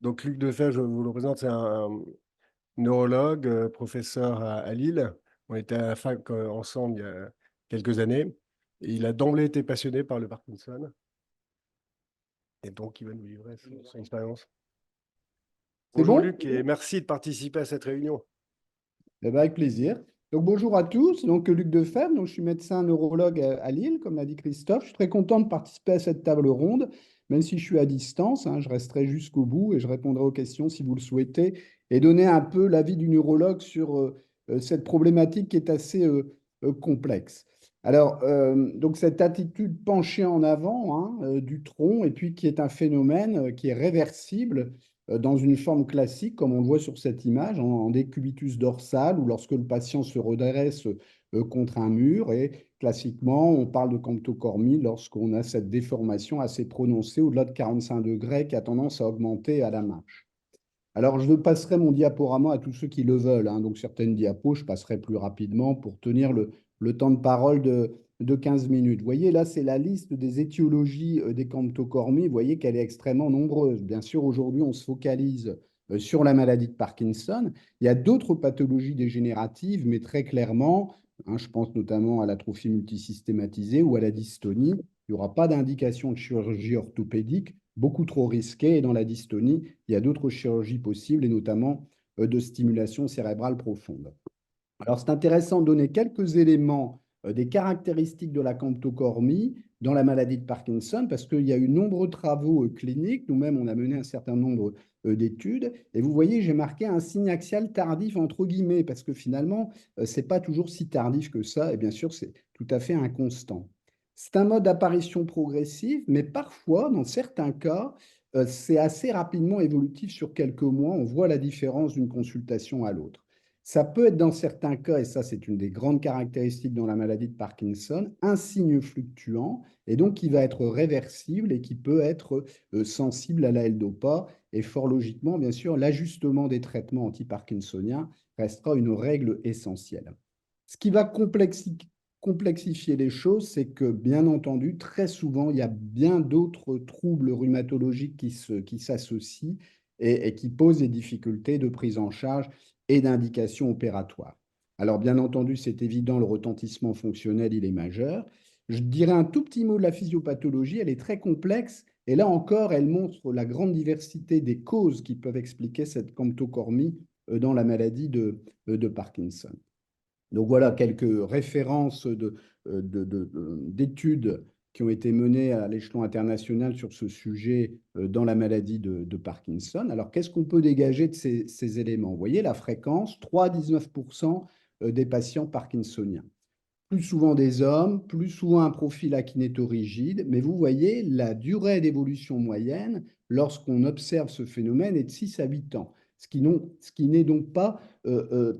Donc, Luc Defebvre, je vous le présente, c'est un neurologue, professeur à Lille. On était à la fac ensemble il y a quelques années. Et il a d'emblée été passionné par le Parkinson. Et donc, il va nous livrer son expérience. C'est Bonjour bon? Luc et merci de participer à cette réunion. Eh ben, avec plaisir. Donc, bonjour à tous. Donc, Luc Defebvre, donc, je suis médecin neurologue à Lille, comme l'a dit Christophe. Je suis très content de participer à cette table ronde, même si je suis à distance, hein, je resterai jusqu'au bout et je répondrai aux questions si vous le souhaitez et donner un peu l'avis du neurologue sur cette problématique qui est assez complexe. Alors, donc cette attitude penchée en avant du tronc et puis qui est un phénomène qui est réversible dans une forme classique, comme on le voit sur cette image, en décubitus dorsal, ou lorsque le patient se redresse contre un mur. Et classiquement, on parle de camptocormie lorsqu'on a cette déformation assez prononcée au-delà de 45 degrés qui a tendance à augmenter à la marche. Alors, je passerai mon diaporama à tous ceux qui le veulent, hein. Donc, certaines diapos, je passerai plus rapidement pour tenir le temps de parole de 15 minutes. Vous voyez, là, c'est la liste des étiologies des camptocormies. Vous voyez qu'elle est extrêmement nombreuse. Bien sûr, aujourd'hui, on se focalise sur la maladie de Parkinson. Il y a d'autres pathologies dégénératives, mais très clairement, hein, je pense notamment à l'atrophie multisystématisée ou à la dystonie. Il n'y aura pas d'indication de chirurgie orthopédique, beaucoup trop risquée. Et dans la dystonie, il y a d'autres chirurgies possibles, et notamment de stimulation cérébrale profonde. Alors, c'est intéressant de donner quelques éléments des caractéristiques de la camptocormie dans la maladie de Parkinson, parce qu'il y a eu nombreux travaux cliniques. Nous-mêmes, on a mené un certain nombre d'études. Et vous voyez, j'ai marqué un signe axial tardif, entre guillemets, parce que finalement, ce n'est pas toujours si tardif que ça. Et bien sûr, c'est tout à fait inconstant. C'est un mode d'apparition progressive, mais parfois, dans certains cas, c'est assez rapidement évolutif sur quelques mois. On voit la différence d'une consultation à l'autre. Ça peut être dans certains cas, et ça c'est une des grandes caractéristiques dans la maladie de Parkinson, un signe fluctuant, et donc qui va être réversible et qui peut être sensible à la L-DOPA. Et fort logiquement, bien sûr, l'ajustement des traitements anti-parkinsoniens restera une règle essentielle. Ce qui va complexifier les choses, c'est que, bien entendu, très souvent, il y a bien d'autres troubles rhumatologiques qui s'associent et qui posent des difficultés de prise en charge et d'indication opératoire. Alors, bien entendu, c'est évident, le retentissement fonctionnel, il est majeur. Je dirais un tout petit mot de la physiopathologie, elle est très complexe, et là encore, elle montre la grande diversité des causes qui peuvent expliquer cette camptocormie dans la maladie de Parkinson. Donc voilà quelques références d'études qui ont été menées à l'échelon international sur ce sujet dans la maladie de Parkinson. Alors qu'est-ce qu'on peut dégager de ces éléments? Vous voyez la fréquence, 3 à 19% des patients parkinsoniens. Plus souvent des hommes, plus souvent un profil akinétorigide, mais vous voyez, la durée d'évolution moyenne, lorsqu'on observe ce phénomène, est de 6 à 8 ans, ce qui n'est donc pas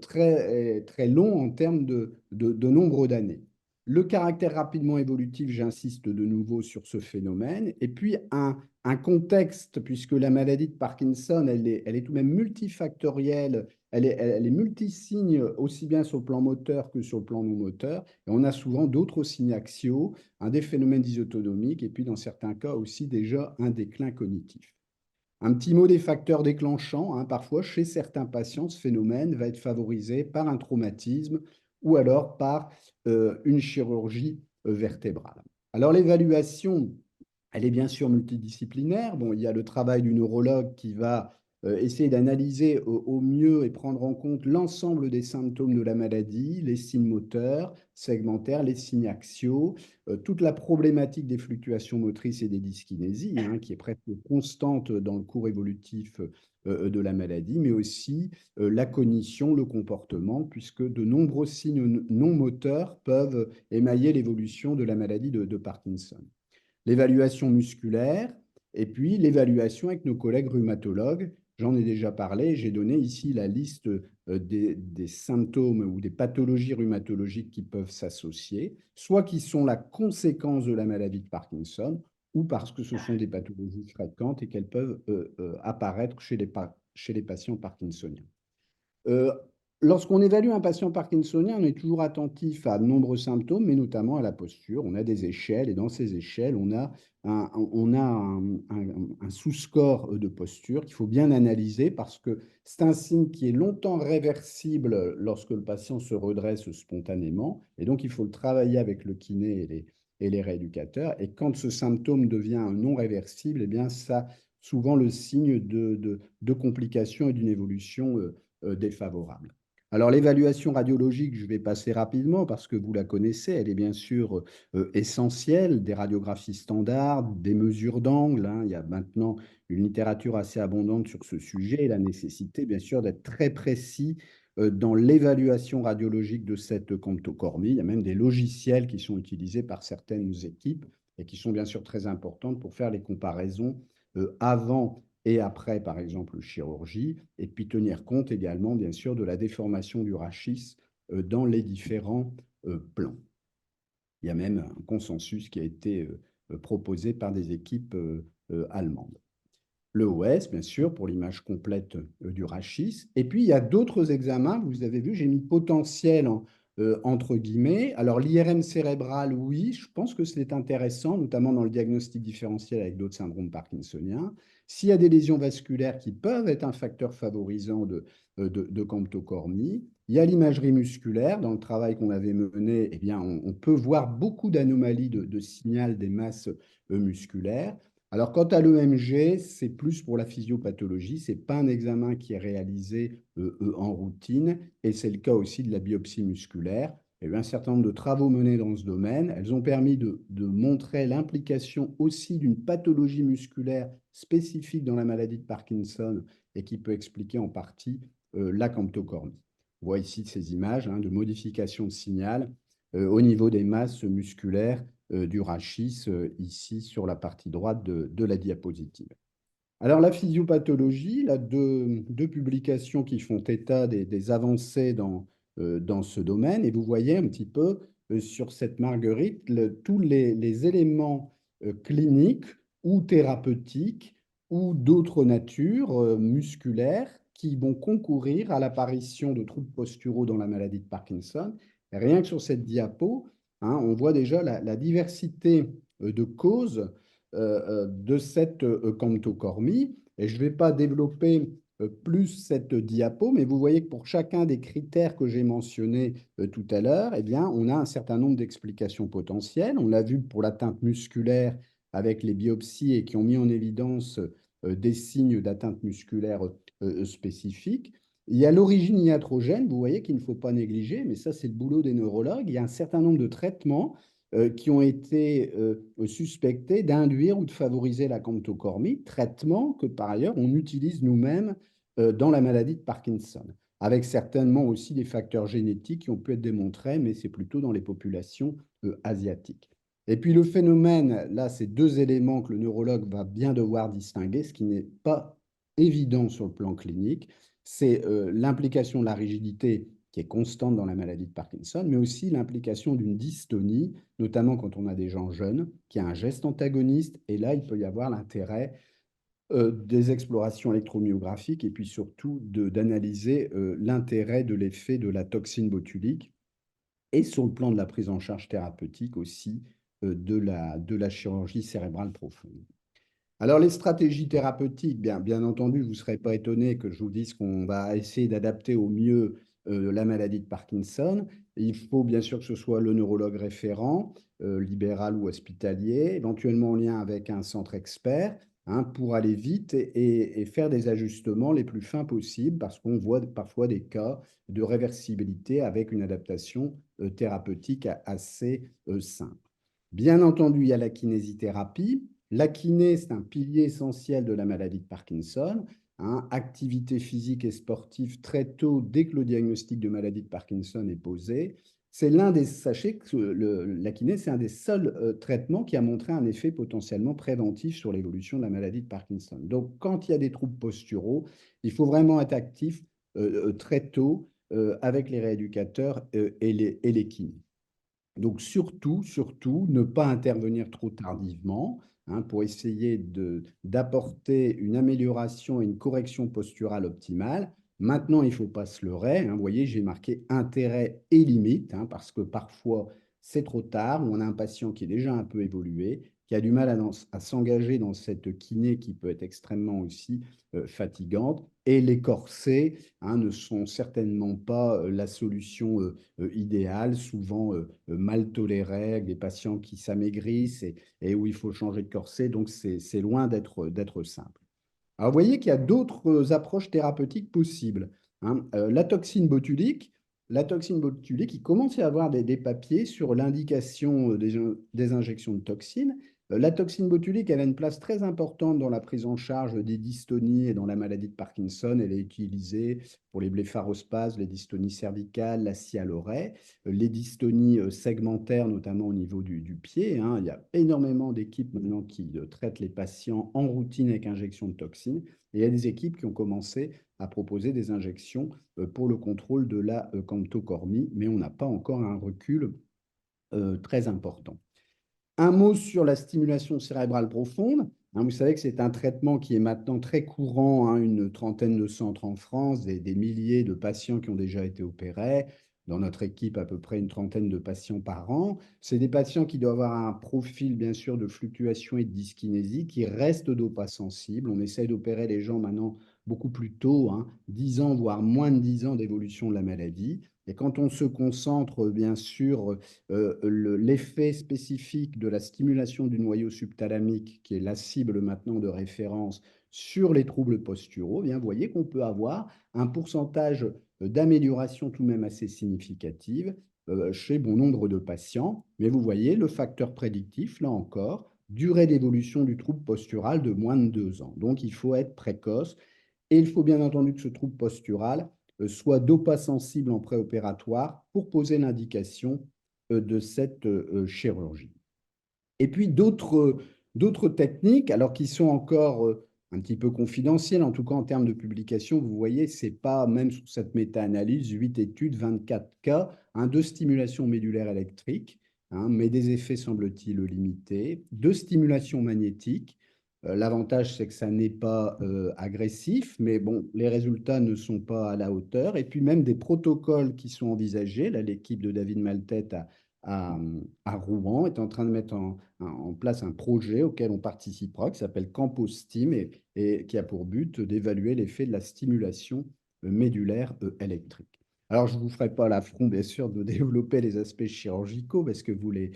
très long en termes de nombre d'années. Le caractère rapidement évolutif, j'insiste de nouveau sur ce phénomène, et puis un contexte, puisque la maladie de Parkinson, elle est tout de même multifactorielle, elle est multisigne aussi bien sur le plan moteur que sur le plan non moteur. Et on a souvent d'autres signes axiaux, des phénomènes dysautonomiques et puis dans certains cas aussi déjà un déclin cognitif. Un petit mot des facteurs déclenchants, hein. Parfois, chez certains patients, ce phénomène va être favorisé par un traumatisme ou alors par une chirurgie vertébrale. Alors l'évaluation, elle est bien sûr multidisciplinaire. Bon, il y a le travail du neurologue qui va essayer d'analyser au mieux et prendre en compte l'ensemble des symptômes de la maladie, les signes moteurs, segmentaires, les signes axiaux, toute la problématique des fluctuations motrices et des dyskinésies, hein, qui est presque constante dans le cours évolutif de la maladie, mais aussi la cognition, le comportement, puisque de nombreux signes non moteurs peuvent émailler l'évolution de la maladie de Parkinson. L'évaluation musculaire et puis l'évaluation avec nos collègues rhumatologues. J'en ai déjà parlé, j'ai donné ici la liste des symptômes ou des pathologies rhumatologiques qui peuvent s'associer, soit qui sont la conséquence de la maladie de Parkinson, ou parce que ce sont des pathologies fréquentes et qu'elles peuvent apparaître chez les patients parkinsoniens. Lorsqu'on évalue un patient parkinsonien, on est toujours attentif à de nombreux symptômes, mais notamment à la posture. On a des échelles et dans ces échelles, on a un sous-score de posture qu'il faut bien analyser parce que c'est un signe qui est longtemps réversible lorsque le patient se redresse spontanément. Et donc, il faut le travailler avec le kiné et les rééducateurs. Et quand ce symptôme devient non réversible, eh bien, ça souvent le signe de complications et d'une évolution défavorable. Alors, l'évaluation radiologique, je vais passer rapidement parce que vous la connaissez, elle est bien sûr essentielle, des radiographies standards, des mesures d'angle, hein. Il y a maintenant une littérature assez abondante sur ce sujet et la nécessité, bien sûr, d'être très précis dans l'évaluation radiologique de cette camptocormie. Il y a même des logiciels qui sont utilisés par certaines équipes et qui sont bien sûr très importantes pour faire les comparaisons avant et après, par exemple, chirurgie, et puis tenir compte également, bien sûr, de la déformation du rachis dans les différents plans. Il y a même un consensus qui a été proposé par des équipes allemandes. Le OS, bien sûr, pour l'image complète du rachis. Et puis, il y a d'autres examens. Vous avez vu, j'ai mis potentiel entre guillemets. Alors, l'IRM cérébral, oui, je pense que c'est intéressant, notamment dans le diagnostic différentiel avec d'autres syndromes parkinsoniens. S'il y a des lésions vasculaires qui peuvent être un facteur favorisant de camptocormie, il y a l'imagerie musculaire. Dans le travail qu'on avait mené, eh bien, on peut voir beaucoup d'anomalies de signal des masses musculaires. Alors, quant à l'EMG, c'est plus pour la physiopathologie, ce n'est pas un examen qui est réalisé en routine, et c'est le cas aussi de la biopsie musculaire. Il y a eu un certain nombre de travaux menés dans ce domaine. Elles ont permis de montrer l'implication aussi d'une pathologie musculaire spécifique dans la maladie de Parkinson et qui peut expliquer en partie la camptocormie. On voit ici ces images de modification de signal au niveau des masses musculaires du rachis ici sur la partie droite de la diapositive. Alors la physiopathologie, là, deux publications qui font état des avancées dans ce domaine, et vous voyez un petit peu sur cette marguerite tous les éléments cliniques ou thérapeutiques ou d'autres natures musculaires qui vont concourir à l'apparition de troubles posturaux dans la maladie de Parkinson. Et rien que sur cette diapo, on voit déjà la diversité de causes de cette camptocormie. Et je ne vais pas développer plus cette diapo, mais vous voyez que pour chacun des critères que j'ai mentionnés tout à l'heure, eh bien, on a un certain nombre d'explications potentielles. On l'a vu pour l'atteinte musculaire avec les biopsies et qui ont mis en évidence des signes d'atteinte musculaire spécifiques. Il y a l'origine iatrogène, vous voyez qu'il ne faut pas négliger, mais ça, c'est le boulot des neurologues. Il y a un certain nombre de traitements qui ont été suspectés d'induire ou de favoriser la camptocormie, traitement que par ailleurs on utilise nous-mêmes dans la maladie de Parkinson, avec certainement aussi des facteurs génétiques qui ont pu être démontrés, mais c'est plutôt dans les populations asiatiques. Et puis le phénomène, là, c'est deux éléments que le neurologue va bien devoir distinguer, ce qui n'est pas évident sur le plan clinique, c'est l'implication de la rigidité qui est constante dans la maladie de Parkinson, mais aussi l'implication d'une dystonie, notamment quand on a des gens jeunes, qui a un geste antagoniste, et là, il peut y avoir l'intérêt des explorations électromyographiques et puis surtout d'analyser l'intérêt de l'effet de la toxine botulique et sur le plan de la prise en charge thérapeutique aussi de la chirurgie cérébrale profonde. Alors, les stratégies thérapeutiques, bien entendu, vous ne serez pas étonné que je vous dise qu'on va essayer d'adapter au mieux la maladie de Parkinson. Il faut bien sûr que ce soit le neurologue référent, libéral ou hospitalier, éventuellement en lien avec un centre expert, pour aller vite et faire des ajustements les plus fins possibles, parce qu'on voit parfois des cas de réversibilité avec une adaptation thérapeutique assez simple. Bien entendu, il y a la kinésithérapie. La kiné, c'est un pilier essentiel de la maladie de Parkinson. Activité physique et sportive très tôt, dès que le diagnostic de maladie de Parkinson est posé. Sachez que la kiné, c'est un des seuls traitements qui a montré un effet potentiellement préventif sur l'évolution de la maladie de Parkinson. Donc, quand il y a des troubles posturaux, il faut vraiment être actif très tôt avec les rééducateurs et les kinés. Donc surtout, surtout, ne pas intervenir trop tardivement pour essayer d'apporter une amélioration et une correction posturale optimale. Maintenant, il ne faut pas se leurrer, hein. Vous voyez, j'ai marqué intérêt et limite, hein, parce que parfois, c'est trop tard, on a un patient qui est déjà un peu évolué, qui a du mal à s'engager dans cette kiné qui peut être extrêmement aussi fatigante. Et les corsets, hein, ne sont certainement pas la solution idéale, souvent mal tolérée, avec des patients qui s'amaigrissent et où il faut changer de corset. Donc, c'est loin d'être simple. Alors, vous voyez qu'il y a d'autres approches thérapeutiques possibles, hein. La toxine botulique, il commence à y avoir des papiers sur l'indication des injections de toxines. La toxine botulique, elle a une place très importante dans la prise en charge des dystonies et dans la maladie de Parkinson. Elle est utilisée pour les blépharospasmes, les dystonies cervicales, la scie à l'oreille, les dystonies segmentaires, notamment au niveau du pied, hein. Il y a énormément d'équipes maintenant qui traitent les patients en routine avec injection de toxines. Et il y a des équipes qui ont commencé à proposer des injections pour le contrôle de la camptocormie, mais on n'a pas encore un recul très important. Un mot sur la stimulation cérébrale profonde. Hein, vous savez que c'est un traitement qui est maintenant très courant, hein, une trentaine de centres en France, des milliers de patients qui ont déjà été opérés. Dans notre équipe, à peu près une trentaine de patients par an. C'est des patients qui doivent avoir un profil, bien sûr, de fluctuation et de dyskinésie, qui restent dopa-sensibles. On essaie d'opérer les gens maintenant beaucoup plus tôt, hein, 10 ans, voire moins de 10 ans d'évolution de la maladie. Et quand on se concentre, bien sûr, l'effet spécifique de la stimulation du noyau subthalamique, qui est la cible maintenant de référence sur les troubles posturaux, eh bien, vous voyez qu'on peut avoir un pourcentage d'amélioration tout de même assez significative chez bon nombre de patients. Mais vous voyez, le facteur prédictif, là encore, durée d'évolution du trouble postural de moins de 2 ans. Donc, il faut être précoce et il faut bien entendu que ce trouble postural soit dopa-sensible en préopératoire pour poser l'indication de cette chirurgie. Et puis d'autres techniques, alors qui sont encore un petit peu confidentielles, en tout cas en termes de publication, vous voyez, c'est pas, même sur cette méta-analyse, 8 études, 24 cas, hein, de stimulation médulaire électrique, hein, mais des effets semble-t-il limités, de stimulation magnétique. L'avantage, c'est que ça n'est pas agressif, mais bon, les résultats ne sont pas à la hauteur. Et puis même des protocoles qui sont envisagés. Là, l'équipe de David Maltet à, à Rouen est en train de mettre en place un projet auquel on participera, qui s'appelle CampoStim et qui a pour but d'évaluer l'effet de la stimulation médulaire électrique. Alors, je ne vous ferai pas l'affront, bien sûr, de développer les aspects chirurgicaux parce que vous les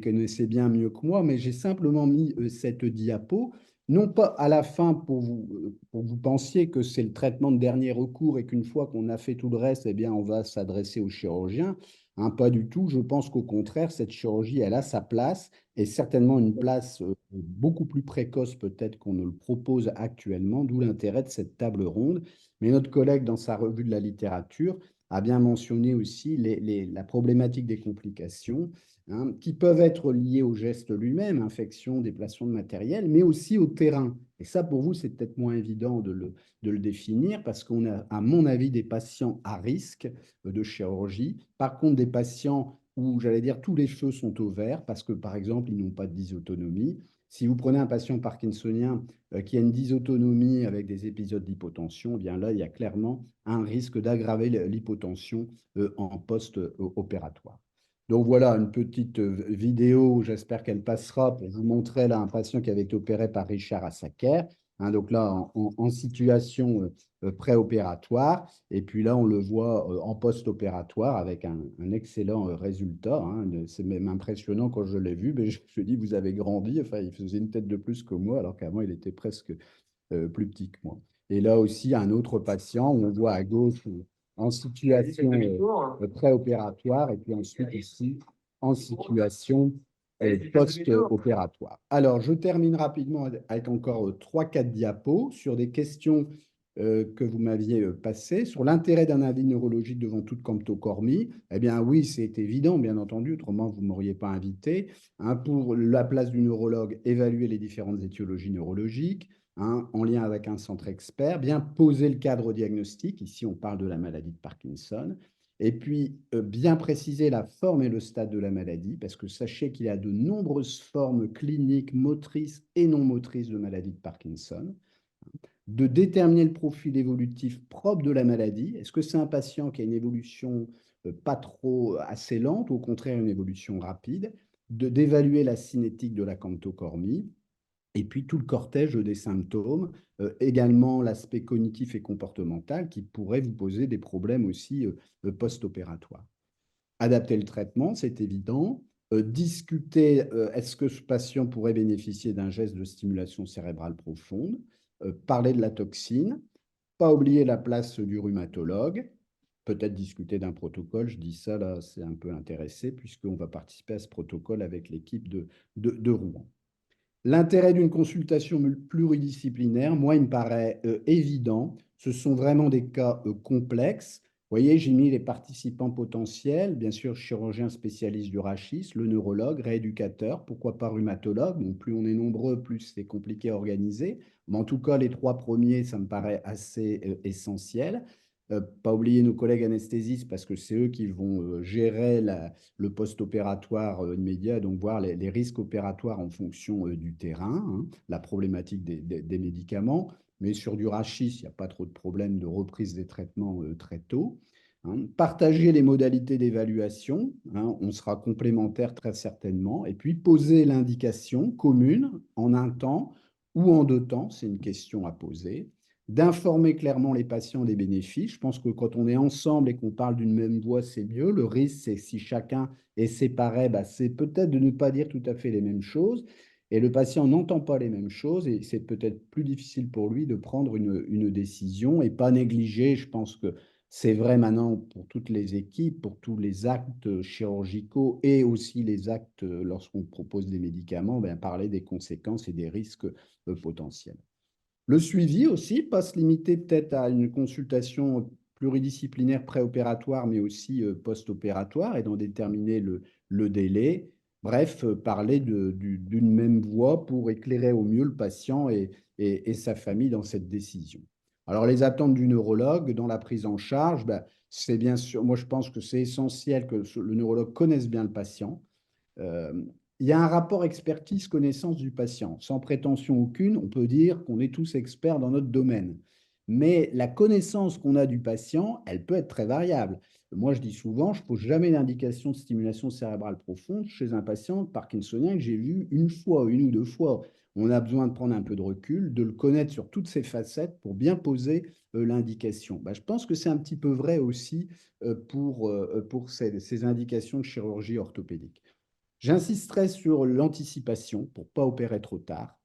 connaissez bien mieux que moi, mais j'ai simplement mis cette diapo, non pas à la fin pour que vous pensiez que c'est le traitement de dernier recours et qu'une fois qu'on a fait tout le reste, eh bien, on va s'adresser au chirurgien. Hein, pas du tout. Je pense qu'au contraire, cette chirurgie, elle a sa place et certainement une place beaucoup plus précoce peut-être qu'on ne le propose actuellement, d'où l'intérêt de cette table ronde. Mais notre collègue, dans sa revue de la littérature, a bien mentionné aussi la problématique des complications, hein, qui peuvent être liées au geste lui-même, infection, déplacement de matériel, mais aussi au terrain. Et ça, pour vous, c'est peut-être moins évident de le définir parce qu'on a, à mon avis, des patients à risque de chirurgie. Par contre, des patients où, j'allais dire, tous les feux sont au vert parce que, par exemple, ils n'ont pas de dysautonomie. Si vous prenez un patient parkinsonien qui a une dysautonomie avec des épisodes d'hypotension, eh bien là, il y a clairement un risque d'aggraver l'hypotension en post-opératoire. Donc voilà une petite vidéo, j'espère qu'elle passera pour vous montrer là un patient qui avait été opéré par Richard Assaker, hein, donc là en situation préopératoire. Et puis là, on le voit en post-opératoire avec un excellent résultat, hein. C'est même impressionnant quand je l'ai vu. Mais je me dis, vous avez grandi. Enfin, il faisait une tête de plus que moi, alors qu'avant, il était presque plus petit que moi. Et là aussi, un autre patient où on voit à gauche en situation préopératoire et puis ensuite ici en situation post-opératoire. Alors, je termine rapidement avec encore 3-4 diapos sur des questions que vous m'aviez passées sur l'intérêt d'un avis neurologique devant toute camptocormie. Eh bien, oui, c'est évident, bien entendu, autrement vous ne m'auriez pas invité. Hein, pour la place du neurologue, évaluer les différentes étiologies neurologiques, hein, en lien avec un centre expert, bien poser le cadre diagnostique. Ici, on parle de la maladie de Parkinson. Et puis, bien préciser la forme et le stade de la maladie, parce que sachez qu'il y a de nombreuses formes cliniques, motrices et non motrices de maladie de Parkinson. de déterminer le profil évolutif propre de la maladie. Est-ce que c'est un patient qui a une évolution pas trop assez lente, ou au contraire une évolution rapide, d'évaluer la cinétique de la cantocormie, et puis tout le cortège des symptômes, également l'aspect cognitif et comportemental qui pourrait vous poser des problèmes aussi post-opératoires. Adapter le traitement, c'est évident. Discuter, est-ce que ce patient pourrait bénéficier d'un geste de stimulation cérébrale profonde? Parler de la toxine. Pas oublier la place du rhumatologue. Peut-être discuter d'un protocole. Je dis ça là, c'est un peu intéressé puisqu'on va participer à ce protocole avec l'équipe de Rouen. L'intérêt d'une consultation pluridisciplinaire, moi, il me paraît évident. Ce sont vraiment des cas complexes. Vous voyez, j'ai mis les participants potentiels, bien sûr, chirurgien spécialiste du rachis, le neurologue, rééducateur, pourquoi pas rhumatologue. Bon, plus on est nombreux, plus c'est compliqué à organiser. Mais en tout cas, les trois premiers, ça me paraît assez essentiel. Pas oublier nos collègues anesthésistes parce que c'est eux qui vont gérer le post-opératoire immédiat, donc voir les risques opératoires en fonction du terrain, hein, la problématique des médicaments. Mais sur du rachis, il n'y a pas trop de problème de reprise des traitements très tôt. Hein. Partager les modalités d'évaluation, hein, on sera complémentaires très certainement. Et puis poser l'indication commune en un temps ou en deux temps, c'est une question à poser. D'informer clairement les patients des bénéfices. Je pense que quand on est ensemble et qu'on parle d'une même voix, c'est mieux. Le risque, c'est que si chacun est séparé, bah, c'est peut-être de ne pas dire tout à fait les mêmes choses. Et le patient n'entend pas les mêmes choses et c'est peut-être plus difficile pour lui de prendre une décision et pas négliger. Je pense que c'est vrai maintenant pour toutes les équipes, pour tous les actes chirurgicaux et aussi les actes lorsqu'on propose des médicaments, ben, parler des conséquences et des risques potentiels. Le suivi aussi, pas se limiter peut-être à une consultation pluridisciplinaire préopératoire, mais aussi post-opératoire et d'en déterminer le délai. Bref, parler d'une même voix pour éclairer au mieux le patient et sa famille dans cette décision. Alors, les attentes du neurologue dans la prise en charge, ben, c'est bien sûr, moi je pense que c'est essentiel que le neurologue connaisse bien le patient. Euh, il y a un rapport expertise-connaissance du patient. Sans prétention aucune, on peut dire qu'on est tous experts dans notre domaine. Mais la connaissance qu'on a du patient, elle peut être très variable. Moi, je dis souvent, je ne pose jamais d'indication de stimulation cérébrale profonde chez un patient parkinsonien que j'ai vu une fois, une ou deux fois. On a besoin de prendre un peu de recul, de le connaître sur toutes ses facettes pour bien poser l'indication. Je pense que c'est un petit peu vrai aussi pour ces indications de chirurgie orthopédique. J'insisterai sur l'anticipation pour ne pas opérer trop tard.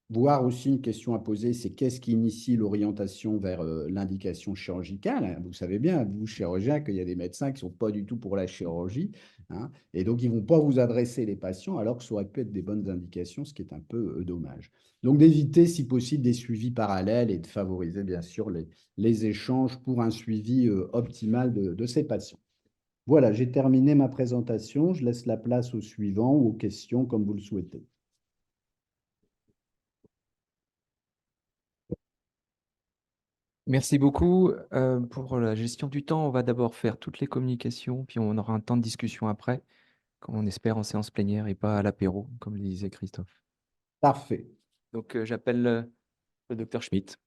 Voire aussi une question à poser, c'est qu'est-ce qui initie l'orientation vers l'indication chirurgicale? Vous savez bien, vous, chirurgien, qu'il y a des médecins qui ne sont pas du tout pour la chirurgie, hein, et donc ils ne vont pas vous adresser les patients alors que ça aurait pu être des bonnes indications, ce qui est un peu dommage. Donc d'éviter, si possible, des suivis parallèles et de favoriser, bien sûr, les échanges pour un suivi optimal de ces patients. Voilà, j'ai terminé ma présentation. Je laisse la place au suivant ou aux questions comme vous le souhaitez. Merci beaucoup. Pour la gestion du temps, on va d'abord faire toutes les communications, puis on aura un temps de discussion après, comme on espère en séance plénière et pas à l'apéro, comme le disait Christophe. Parfait. Donc, j'appelle le docteur Schmitt.